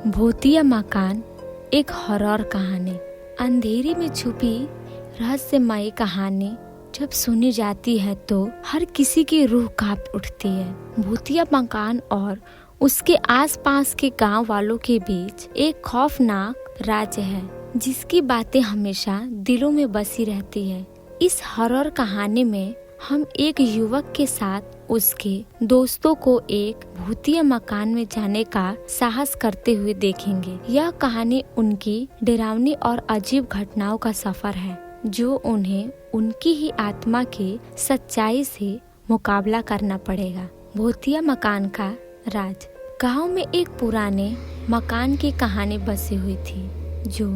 भूतिया मकान एक हॉरर कहानी। अंधेरे में छुपी रहस्यमयी कहानी जब सुनी जाती है तो हर किसी की रूह कांप उठती है। भूतिया मकान और उसके आसपास के गांव वालों के बीच एक खौफनाक राज है जिसकी बातें हमेशा दिलों में बसी रहती है। इस हॉरर कहानी में हम एक युवक के साथ उसके दोस्तों को एक भूतिया मकान में जाने का साहस करते हुए देखेंगे। यह कहानी उनकी डरावनी और अजीब घटनाओं का सफर है जो उन्हें उनकी ही आत्मा की सच्चाई से मुकाबला करना पड़ेगा। भूतिया मकान का राज। गांव में एक पुराने मकान की कहानी बसी हुई थी जो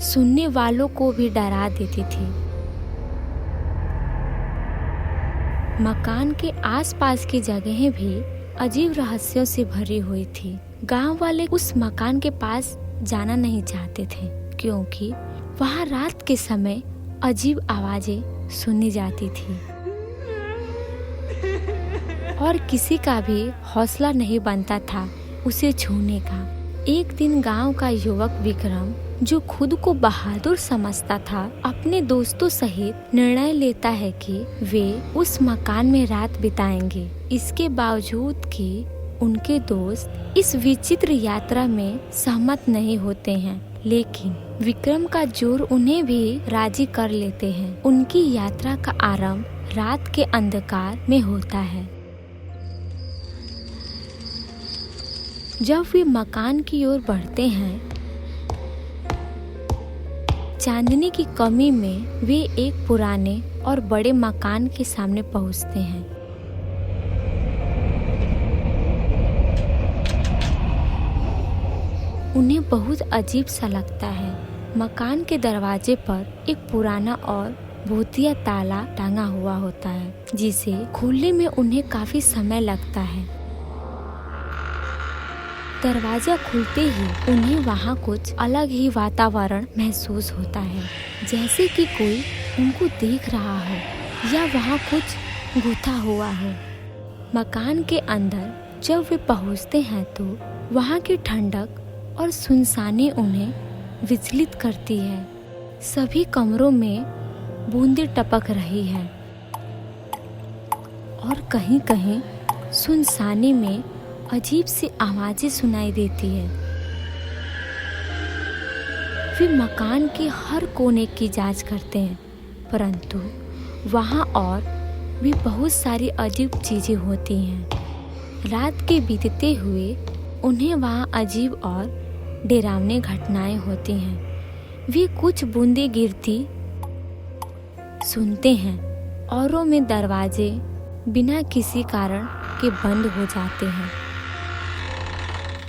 सुनने वालों को भी डरा देती थी। मकान के आसपास की जगहें भी अजीब रहस्यों से भरी हुई थी। गांव वाले उस मकान के पास जाना नहीं चाहते थे क्योंकि वहां रात के समय अजीब आवाजें सुनी जाती थी और किसी का भी हौसला नहीं बनता था उसे छूने का। एक दिन गांव का युवक विक्रम, जो खुद को बहादुर समझता था, अपने दोस्तों सहित निर्णय लेता है कि वे उस मकान में रात बिताएंगे। इसके बावजूद कि उनके दोस्त इस विचित्र यात्रा में सहमत नहीं होते हैं, लेकिन विक्रम का जोर उन्हें भी राजी कर लेते हैं। उनकी यात्रा का आरंभ रात के अंधकार में होता है। जब वे मकान की ओर बढ़ते हैं, चांदनी की कमी में वे एक पुराने और बड़े मकान के सामने पहुंचते हैं। उन्हें बहुत अजीब सा लगता है। मकान के दरवाजे पर एक पुराना और भूतिया ताला टंगा हुआ होता है जिसे खोलने में उन्हें काफी समय लगता है। दरवाजा खुलते ही उन्हें वहाँ कुछ अलग ही वातावरण महसूस होता है, जैसे कि कोई उनको देख रहा हो या वहाँ कुछ गुथा हुआ हो। मकान के अंदर जब वे पहुँचते हैं तो वहाँ की ठंडक और सुनसानी उन्हें विचलित करती है। सभी कमरों में बूंदें टपक रही है और कहीं कहीं सुनसानी में अजीब सी आवाजें सुनाई देती है। वे मकान के हर कोने की जांच करते हैं, परंतु वहां और भी बहुत सारी अजीब चीजें होती हैं। रात के बीतते हुए उन्हें वहां अजीब और डरावनी घटनाएं होती हैं। वे कुछ बूंदें गिरती सुनते हैं, औरों में दरवाजे बिना किसी कारण के बंद हो जाते हैं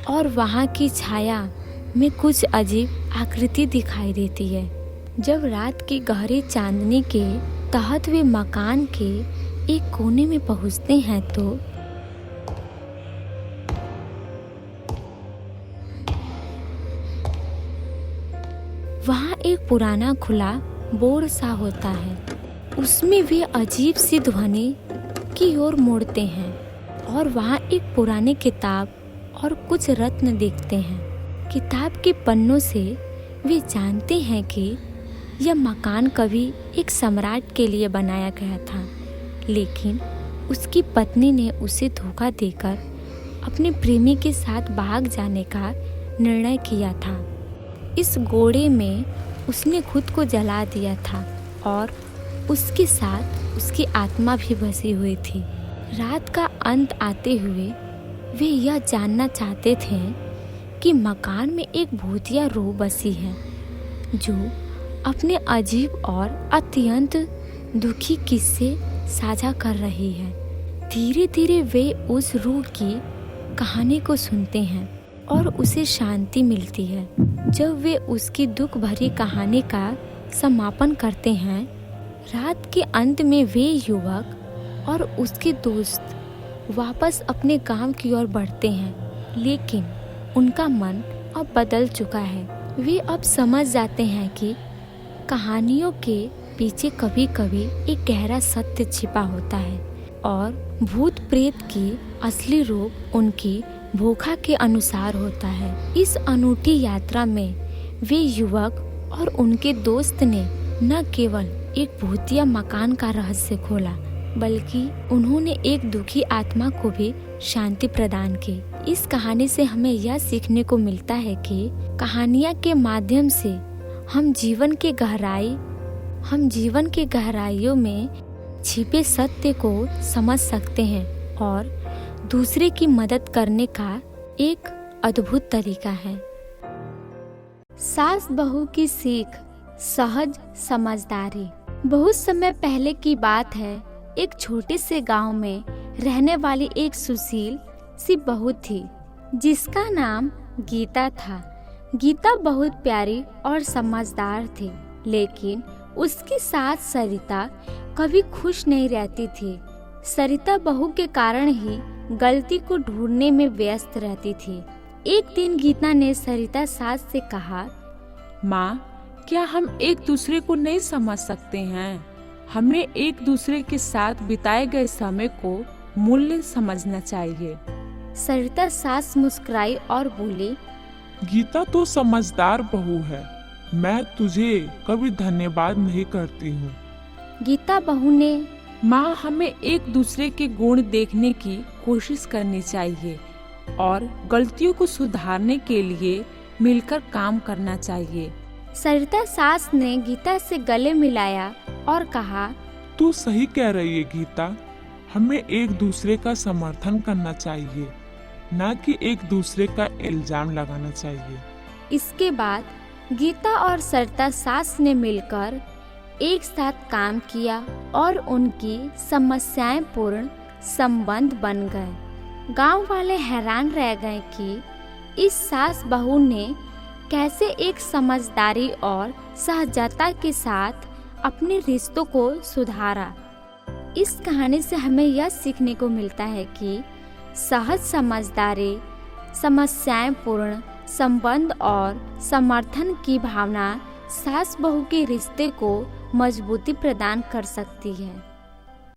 और वहाँ की छाया में कुछ अजीब आकृति दिखाई देती है। जब रात की गहरी चांदनी के तहत वे मकान के एक कोने में पहुँचते हैं तो वहाँ एक पुराना खुला बोर्ड सा होता है। उसमें वे अजीब सी ध्वनि की ओर मुड़ते हैं और वहाँ एक पुरानी किताब और कुछ रत्न देखते हैं। किताब के पन्नों से वे जानते हैं कि यह मकान कभी एक सम्राट के लिए बनाया गया था, लेकिन उसकी पत्नी ने उसे धोखा देकर अपने प्रेमी के साथ भाग जाने का निर्णय किया था। इस घोड़े में उसने खुद को जला दिया था और उसके साथ उसकी आत्मा भी बसी हुई थी। रात का अंत आते हुए वे यह जानना चाहते थे कि मकान में एक भूतिया रूह बसी है जो अपने अजीब और अत्यंत दुखी किस्से साझा कर रही है। धीरे धीरे वे उस रूह की कहानी को सुनते हैं और उसे शांति मिलती है। जब वे उसकी दुख भरी कहानी का समापन करते हैं, रात के अंत में वे युवक और उसके दोस्त वापस अपने गांव की ओर बढ़ते हैं, लेकिन उनका मन अब बदल चुका है। वे अब समझ जाते हैं कि कहानियों के पीछे कभी कभी एक गहरा सत्य छिपा होता है और भूत प्रेत की असली रूप उनकी भोखा के अनुसार होता है। इस अनूठी यात्रा में वे युवक और उनके दोस्त ने न केवल एक भूतिया मकान का रहस्य खोला, बल्कि उन्होंने एक दुखी आत्मा को भी शांति प्रदान की। इस कहानी से हमें यह सीखने को मिलता है कि कहानियाँ के माध्यम से हम जीवन के गहराइयों में छिपे सत्य को समझ सकते हैं और दूसरे की मदद करने का एक अद्भुत तरीका है। सास बहू की सीख, सहज समझदारी। बहुत समय पहले की बात है। एक छोटे से गांव में रहने वाली एक सुशील सी बहू थी जिसका नाम गीता था। गीता बहुत प्यारी और समझदार थी, लेकिन उसकी सास सरिता कभी खुश नहीं रहती थी। सरिता बहू के कारण ही गलती को ढूंढने में व्यस्त रहती थी। एक दिन गीता ने सरिता सास से कहा, माँ, क्या हम एक दूसरे को नहीं समझ सकते हैं? हमें एक दूसरे के साथ बिताए गए समय को मूल्य समझना चाहिए। सरिता सास मुस्कुराई और बोली, गीता तो समझदार बहू है, मैं तुझे कभी धन्यवाद नहीं करती हूँ। गीता बहू ने, माँ, हमें एक दूसरे के गुण देखने की कोशिश करनी चाहिए और गलतियों को सुधारने के लिए मिलकर काम करना चाहिए। सरिता सास ने गीता से गले मिलाया और कहा, तू सही कह रही है गीता, हमें एक दूसरे का समर्थन करना चाहिए, न कि एक दूसरे का इल्जाम लगाना चाहिए। इसके बाद गीता और सरिता सास ने मिलकर एक साथ काम किया और उनकी समस्याएं पूर्ण संबंध बन गए। गांव वाले हैरान रह गए कि इस सास बहू ने कैसे एक समझदारी और सहजता के साथ अपने रिश्तों को सुधारा। इस कहानी से हमें यह सीखने को मिलता है कि सहज समझदारी, समस्याएं पूर्ण संबंध और समर्थन की भावना सास बहू के रिश्ते को मजबूती प्रदान कर सकती है।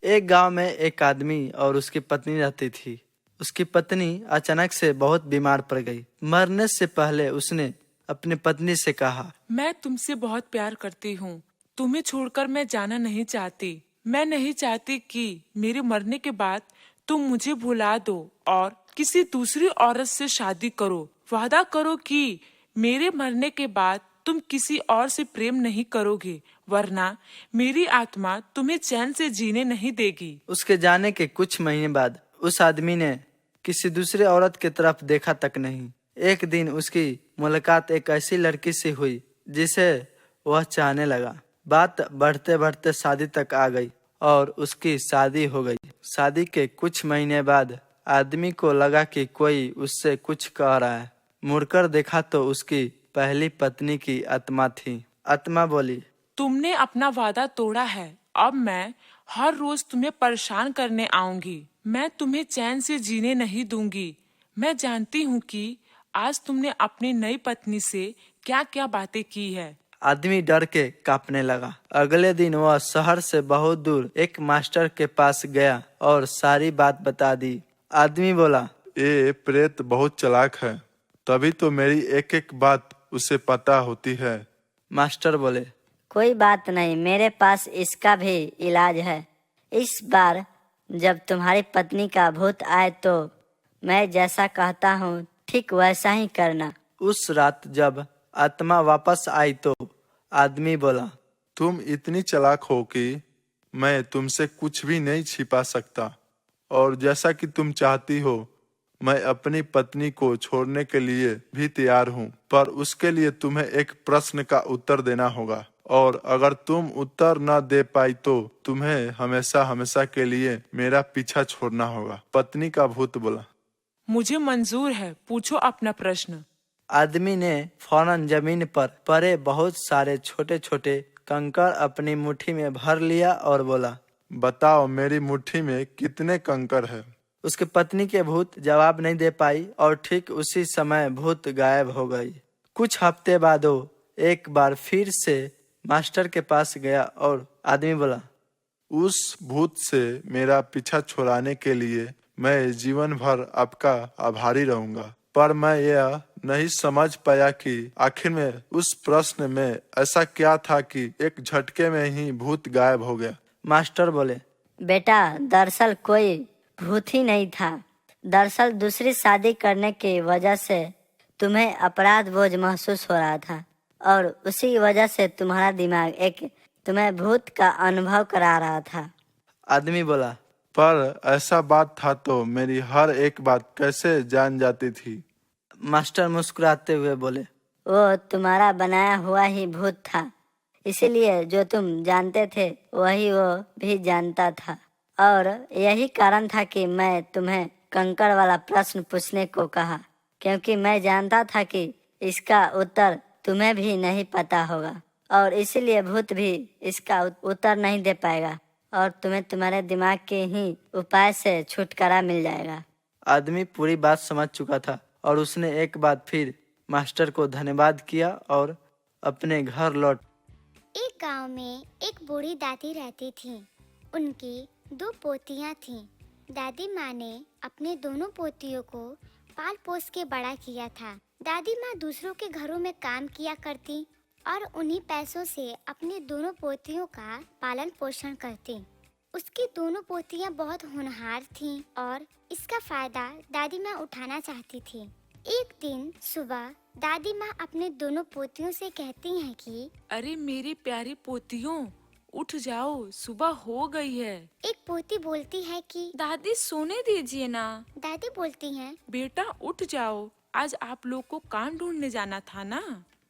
एक गांव में एक आदमी और उसकी पत्नी रहती थी। उसकी पत्नी अचानक से बहुत बीमार पड़ गई। मरने से पहले उसने अपनी पत्नी से कहा, मैं तुमसे बहुत प्यार करती हूँ। तुम्हें छोड़कर मैं जाना नहीं चाहती। मैं नहीं चाहती कि मेरे मरने के बाद तुम मुझे भुला दो और किसी दूसरी औरत से शादी करो। वादा करो कि मेरे मरने के बाद तुम किसी और से प्रेम नहीं करोगे, वरना मेरी आत्मा तुम्हें चैन से जीने नहीं देगी। उसके जाने के कुछ महीने बाद उस आदमी ने किसी दूसरे औरत की तरफ देखा तक नहीं। एक दिन उसकी मुलाकात एक ऐसी लड़की से हुई जिसे वह चाहने लगा। बात बढ़ते बढ़ते शादी तक आ गई और उसकी शादी हो गई। शादी के कुछ महीने बाद आदमी को लगा कि कोई उससे कुछ कह रहा है। मुड़कर देखा तो उसकी पहली पत्नी की आत्मा थी। आत्मा बोली, तुमने अपना वादा तोड़ा है। अब मैं हर रोज तुम्हें परेशान करने आऊंगी। मैं तुम्हें चैन से जीने नहीं दूंगी। मैं जानती हूँ कि आज तुमने अपनी नई पत्नी से क्या क्या बातें की है। आदमी डर के कांपने लगा। अगले दिन वह शहर से बहुत दूर एक मास्टर के पास गया और सारी बात बता दी। आदमी बोला, ये प्रेत बहुत चालाक है, तभी तो मेरी एक एक बात उसे पता होती है। मास्टर बोले, कोई बात नहीं, मेरे पास इसका भी इलाज है। इस बार जब तुम्हारी पत्नी का भूत आए तो मैं जैसा कहता हूँ ठीक वैसा ही करना। उस रात जब आत्मा वापस आई तो आदमी बोला, तुम इतनी चालाक हो कि मैं तुमसे कुछ भी नहीं छिपा सकता, और जैसा कि तुम चाहती हो मैं अपनी पत्नी को छोड़ने के लिए भी तैयार हूँ, पर उसके लिए तुम्हें एक प्रश्न का उत्तर देना होगा, और अगर तुम उत्तर न दे पाई तो तुम्हें हमेशा हमेशा के लिए मेरा पीछा छोड़ना होगा। पत्नी का भूत बोला, मुझे मंजूर है, पूछो अपना प्रश्न। आदमी ने फौरन जमीन पर पड़े बहुत सारे छोटे छोटे कंकड़ अपनी मुट्ठी में भर लिया और बोला, बताओ मेरी मुट्ठी में कितने कंकड़ है। उसकी पत्नी के भूत जवाब नहीं दे पाई और ठीक उसी समय भूत गायब हो गई। कुछ हफ्ते बाद वो एक बार फिर से मास्टर के पास गया और आदमी बोला, उस भूत से मेरा पीछा छुड़ाने के लिए मैं जीवन भर आपका आभारी रहूंगा। पर मैं यह नहीं समझ पाया कि आखिर में उस प्रश्न में ऐसा क्या था कि एक झटके में ही भूत गायब हो गया। मास्टर बोले, बेटा, दरअसल कोई भूत ही नहीं था। दरअसल दूसरी शादी करने की वजह से तुम्हें अपराध बोझ महसूस हो रहा था और उसी की वजह से तुम्हारा दिमाग तुम्हें भूत का अनुभव करा रहा था। आदमी बोला, पर ऐसा बात था तो मेरी हर एक बात कैसे जान जाती थी। मास्टर मुस्कुराते हुए बोले, वो तुम्हारा बनाया हुआ ही भूत था, इसीलिए जो तुम जानते थे वही वो भी जानता था। और यही कारण था कि मैं तुम्हें कंकड़ वाला प्रश्न पूछने को कहा, क्योंकि मैं जानता था कि इसका उत्तर तुम्हें भी नहीं पता होगा और इसीलिए भूत भी इसका उत्तर नहीं दे पाएगा और तुम्हें तुम्हारे दिमाग के ही उपाय से छुटकारा मिल जाएगा। आदमी पूरी बात समझ चुका था और उसने एक बार फिर मास्टर को धन्यवाद किया और अपने घर लौट। एक गांव में एक बूढ़ी दादी रहती थी। उनकी 2 पोतियां थीं। दादी माँ ने अपने दोनों पोतियों को पाल पोस के बड़ा किया था। दादी माँ दूसरों के घरों में काम किया करती और उन्हीं पैसों से अपने दोनों पोतियों का पालन पोषण करती। उसकी दोनों पोतियां बहुत होनहार थीं और इसका फायदा दादी माँ उठाना चाहती थी। एक दिन सुबह दादी माँ अपने दोनों पोतियों से कहती हैं कि अरे मेरी प्यारी पोतियों, उठ जाओ, सुबह हो गई है। एक पोती बोलती है कि दादी सोने दीजिए ना। दादी बोलती हैं। बेटा उठ जाओ, आज आप लोग को काम ढूंढने जाना था ना।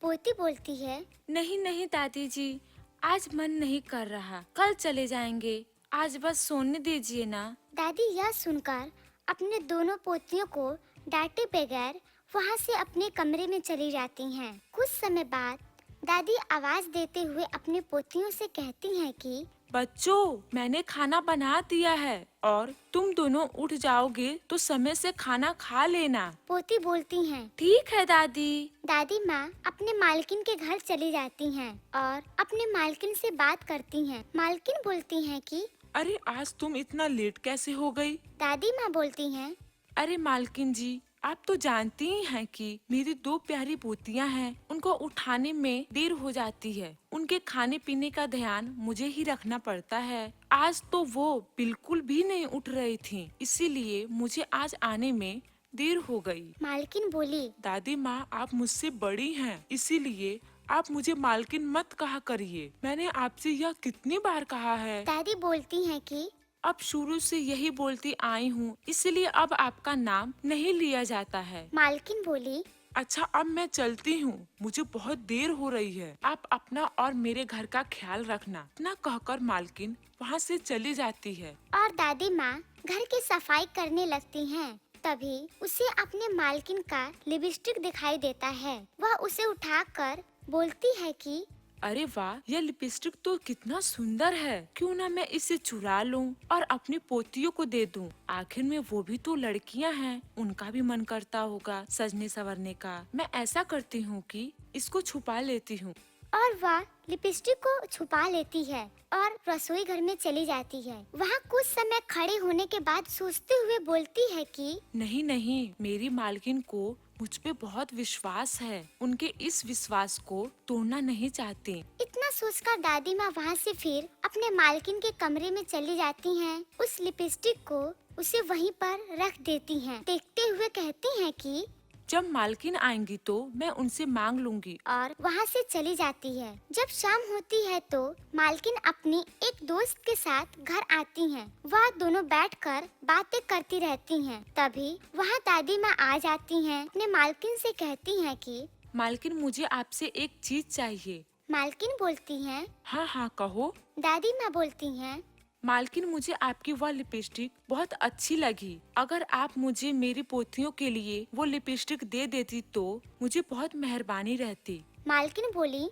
पोती बोलती है, नहीं नहीं दादी जी, आज मन नहीं कर रहा, कल चले जाएंगे, आज बस सोने दीजिए ना। दादी यह सुनकर अपने दोनों पोतियों को डांटे बगैर वहाँ से अपने कमरे में चली जाती हैं। कुछ समय बाद दादी आवाज देते हुए अपने पोतियों से कहती हैं कि बच्चों, मैंने खाना बना दिया है और तुम दोनों उठ जाओगे तो समय से खाना खा लेना। पोती बोलती हैं। ठीक है दादी। दादी माँ अपने मालकिन के घर चली जाती हैं और अपने मालकिन से बात करती हैं। मालकिन बोलती हैं कि अरे आज तुम इतना लेट कैसे हो गई? दादी माँ बोलती हैं, अरे मालकिन जी, आप तो जानती ही हैं कि मेरी 2 प्यारी पोतियां हैं, उनको उठाने में देर हो जाती है। उनके खाने पीने का ध्यान मुझे ही रखना पड़ता है। आज तो वो बिल्कुल भी नहीं उठ रही थीं, इसीलिए मुझे आज आने में देर हो गई। मालकिन बोली, दादी माँ, आप मुझसे बड़ी हैं, इसीलिए आप मुझे मालकिन मत कहा करिए। मैंने आपसे यह कितनी बार कहा है। दादी बोलती हैं कि अब शुरू से यही बोलती आई हूँ, इसलिए अब आपका नाम नहीं लिया जाता है। मालकिन बोली, अच्छा अब मैं चलती हूँ, मुझे बहुत देर हो रही है। आप अपना और मेरे घर का ख्याल रखना। इतना कहकर मालकिन वहाँ से चली जाती है। और दादी माँ घर की सफाई करने लगती हैं। तभी उसे अपने मालकिन का लिपस्टिक दिखाई देता है। वह उसे उठाकर बोलती है कि अरे वाह, यह लिपस्टिक तो कितना सुंदर है, क्यों ना मैं इसे चुरा लूं और अपनी पोतियों को दे दूं। आखिर में वो भी तो लड़कियां हैं, उनका भी मन करता होगा सजने संवरने का। मैं ऐसा करती हूँ कि इसको छुपा लेती हूँ। और वह लिपस्टिक को छुपा लेती है और रसोई घर में चली जाती है। वहाँ कुछ समय खड़े होने के बाद सोचते हुए बोलती है कि नहीं नहीं, मेरी मालकिन को मुझ पे बहुत विश्वास है, उनके इस विश्वास को तोड़ना नहीं चाहती। इतना सोचकर दादी माँ वहाँ से फिर अपने मालकिन के कमरे में चली जाती हैं। उस लिपस्टिक को उसे वहीं पर रख देती हैं। देखते हुए कहती हैं कि जब मालकिन आएंगी तो मैं उनसे मांग लूंगी। और वहाँ से चली जाती है। जब शाम होती है तो मालकिन अपनी एक दोस्त के साथ घर आती हैं। वह दोनों बैठकर बातें करती रहती हैं। तभी वहाँ दादी माँ आ जाती हैं। अपने मालकिन से कहती हैं कि मालकिन, मुझे आपसे एक चीज चाहिए। मालकिन बोलती हैं, हाँ हाँ कहो। दादी माँ बोलती हैं, मालकिन, मुझे आपकी वह लिपस्टिक बहुत अच्छी लगी। अगर आप मुझे मेरी पोतियों के लिए वो लिपस्टिक दे देती तो मुझे बहुत मेहरबानी रहती। मालकिन बोली,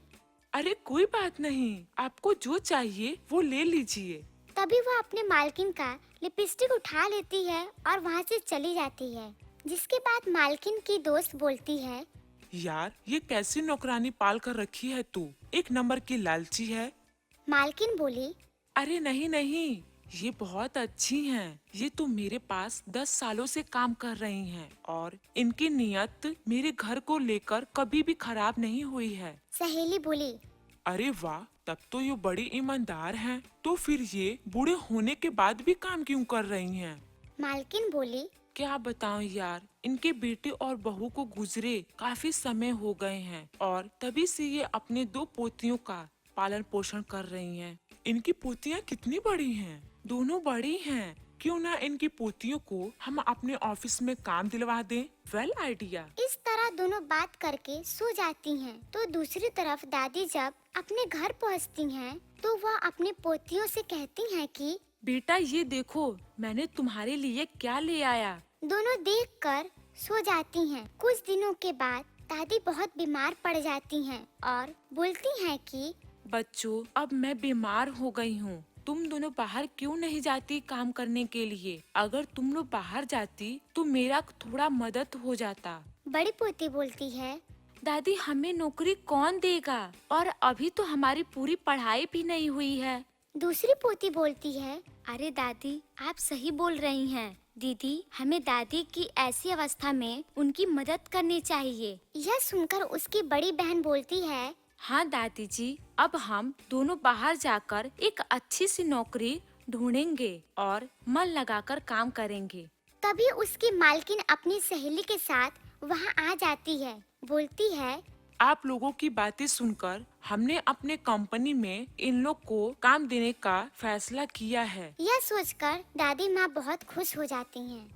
अरे कोई बात नहीं, आपको जो चाहिए वो ले लीजिए। तभी वह अपने मालकिन का लिपस्टिक उठा लेती है और वहाँ से चली जाती है। जिसके बाद मालकिन की दोस्त बोलती है, यार, ये कैसी नौकरानी पाल कर रखी है तू, 1 नंबर की लालची है। मालकिन बोली, अरे नहीं नहीं, ये बहुत अच्छी हैं। ये तो मेरे पास 10 सालों से काम कर रही हैं और इनकी नियत मेरे घर को लेकर कभी भी खराब नहीं हुई है। सहेली बोली, अरे वाह, तब तो ये बड़ी ईमानदार हैं। तो फिर ये बूढ़े होने के बाद भी काम क्यों कर रही हैं? मालकिन बोली, क्या बताऊं यार, इनके बेटे और बहू को गुजरे काफी समय हो गए हैं और तभी से ये अपने 2 पोतियों का पालन पोषण कर रही हैं। इनकी पोतियां कितनी बड़ी हैं? दोनों बड़ी हैं। क्यों ना इनकी पोतियों को हम अपने ऑफिस में काम दिलवा दें? Well idea. इस तरह दोनों बात करके सो जाती हैं। तो दूसरी तरफ दादी जब अपने घर पहुंचती हैं, तो वह अपने पोतियों से कहती हैं कि बेटा ये देखो, मैंने तुम्हारे लिए क्या ले आया। दोनों देखकर सो जाती हैं। कुछ दिनों के बाद दादी बहुत बीमार पड़ जाती हैं और बोलती हैं कि बच्चों, अब मैं बीमार हो गई हूँ। तुम दोनों बाहर क्यों नहीं जाती काम करने के लिए? अगर तुम लोग बाहर जाती तो मेरा थोड़ा मदद हो जाता। बड़ी पोती बोलती है, दादी हमें नौकरी कौन देगा? और अभी तो हमारी पूरी पढ़ाई भी नहीं हुई है। दूसरी पोती बोलती है, अरे दादी, आप सही बोल रही हैं। दीदी, हमें दादी की ऐसी अवस्था में उनकी मदद करनी चाहिए। यह सुनकर उसकी बड़ी बहन बोलती है, हाँ दादी जी, अब हम दोनों बाहर जाकर एक अच्छी सी नौकरी ढूंढेंगे और मन लगाकर काम करेंगे। तभी उसकी मालकिन अपनी सहेली के साथ वहाँ आ जाती है। बोलती है, आप लोगों की बातें सुनकर हमने अपने कंपनी में इन लोग को काम देने का फैसला किया है। यह सोचकर दादी माँ बहुत खुश हो जाती हैं।